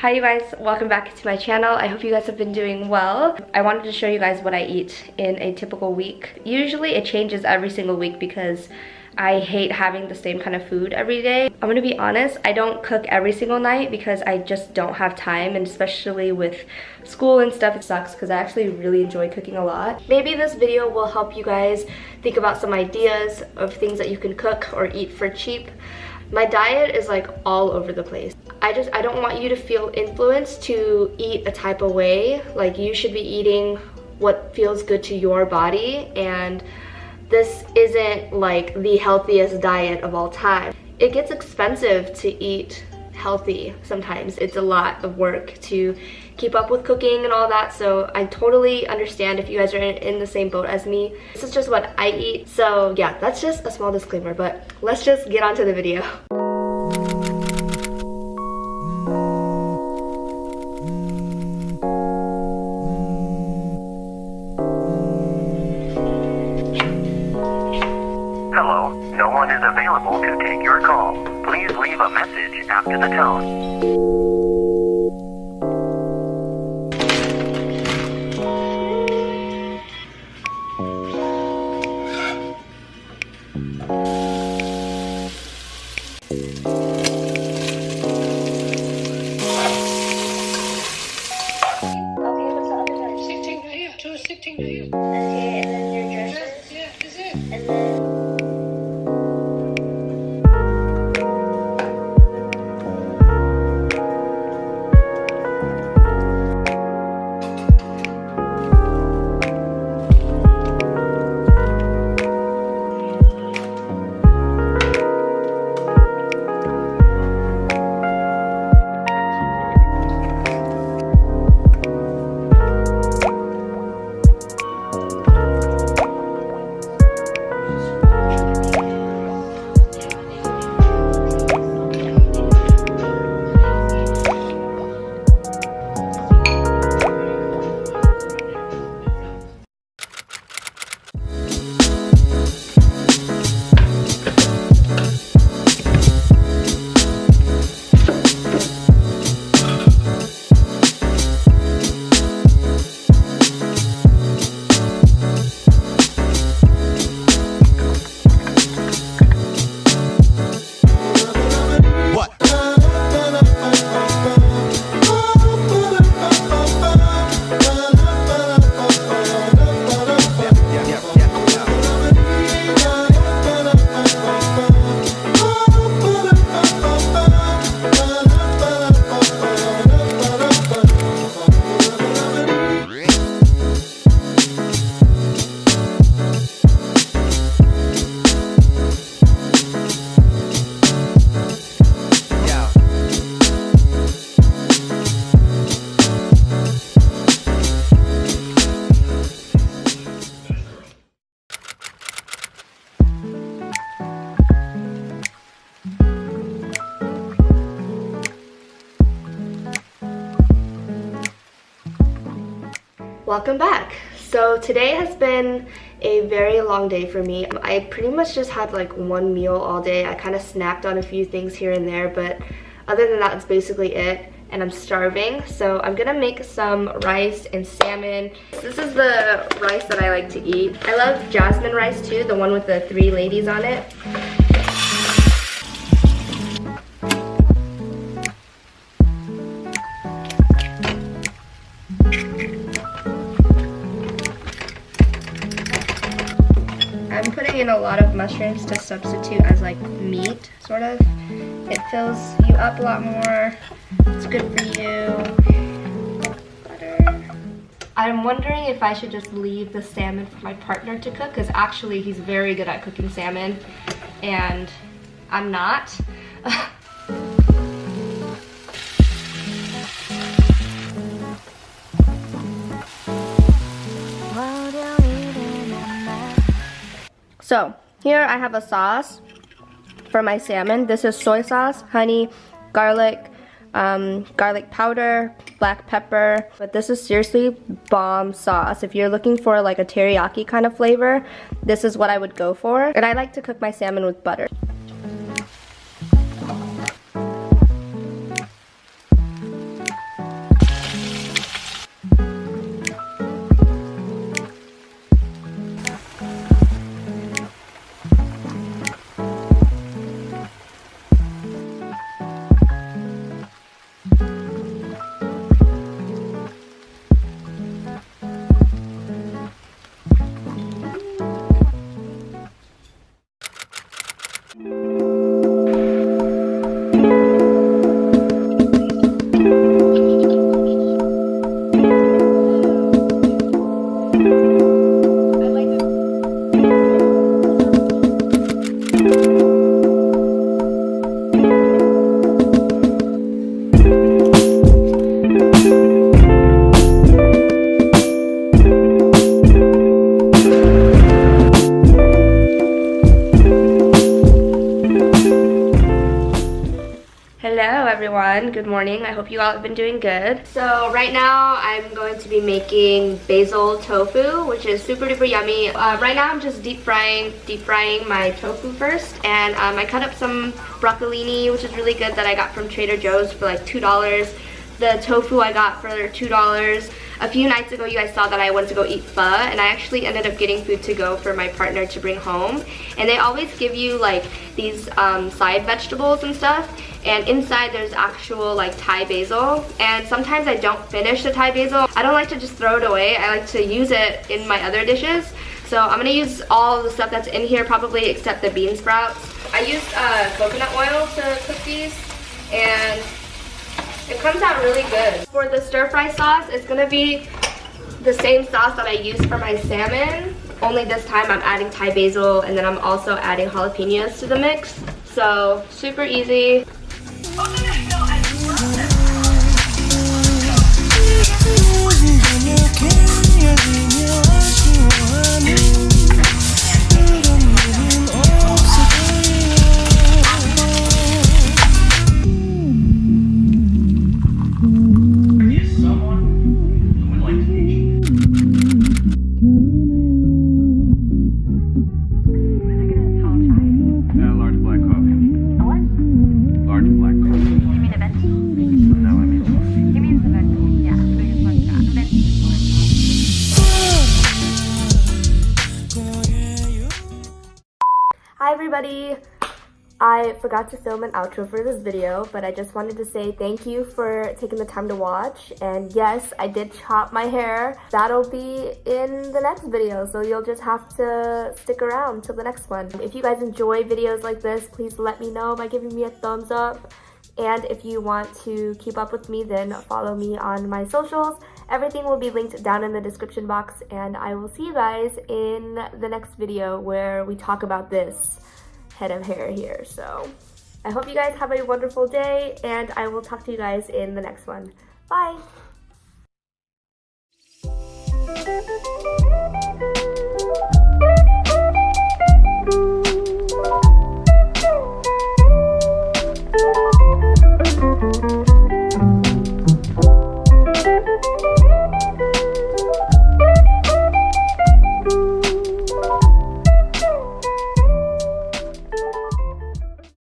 Hi you guys, welcome back to my channel. I hope you guys have been doing well. I wanted to show you guys what I eat in a typical week. Usually it changes every single week because I hate having the same kind of food every day. I'm gonna be honest, I don't cook every single night because I just don't have time, and especially with school and stuff, it sucks because I actually really enjoy cooking a lot. Maybe this video will help you guys think about some ideas of things that you can cook or eat for cheap. My diet is like all over the place. I don't want you to feel influenced to eat a type of way. Like, you should be eating what feels good to your body, and this isn't like the healthiest diet of all time. It gets expensive to eat healthy sometimes. It's a lot of work to keep up with cooking and all that, so I totally understand if you guys are in the same boat as me. This is just what I eat, so yeah, that's just a small disclaimer, but let's just get on to the video. Hello, no one is available to take your call. Please leave a message after the tone. Welcome back. So today has been a very long day for me. I pretty much just had like one meal all day. I kind of snacked on a few things here and there, but other than that, it's basically it. And I'm starving, so I'm gonna make some rice and salmon. This is the rice that I like to eat. I love jasmine rice too, the one with the 3 ladies on it. I'm putting in a lot of mushrooms to substitute as like meat, sort of. It fills you up a lot more. It's good for you. Butter. I'm wondering if I should just leave the salmon for my partner to cook, because actually he's very good at cooking salmon and I'm not. So here I have a sauce for my salmon. This is soy sauce, honey, garlic, garlic powder, black pepper. But this is seriously bomb sauce. If you're looking for like a teriyaki kind of flavor, this is what I would go for. And I like to cook my salmon with butter. morning. I hope you all have been doing good. So right now I'm going to be making basil tofu, which is super duper yummy. Right now I'm just deep frying my tofu first, and I cut up some broccolini, which is really good, that I got from Trader Joe's for like $2. The tofu I got for $2. A few nights ago you guys saw that I went to go eat pho, and I actually ended up getting food to go for my partner to bring home. And they always give you like these side vegetables and stuff, and inside there's actual like Thai basil. And sometimes I don't finish the Thai basil. I don't like to just throw it away. I like to use it in my other dishes. So I'm gonna use all of the stuff that's in here probably except the bean sprouts. I used coconut oil to cook these, and it comes out really good. For the stir fry sauce, it's gonna be the same sauce that I use for my salmon, only this time I'm adding Thai basil, and then I'm also adding jalapenos to the mix. So super easy. Hi everybody! I forgot to film an outro for this video, but I just wanted to say thank you for taking the time to watch. And yes, I did chop my hair. That'll be in the next video, so you'll just have to stick around till the next one. If you guys enjoy videos like this, please let me know by giving me a thumbs up. And if you want to keep up with me, then follow me on my socials. Everything will be linked down in the description box, and I will see you guys in the next video where we talk about this head of hair here. So I hope you guys have a wonderful day, and I will talk to you guys in the next one. Bye!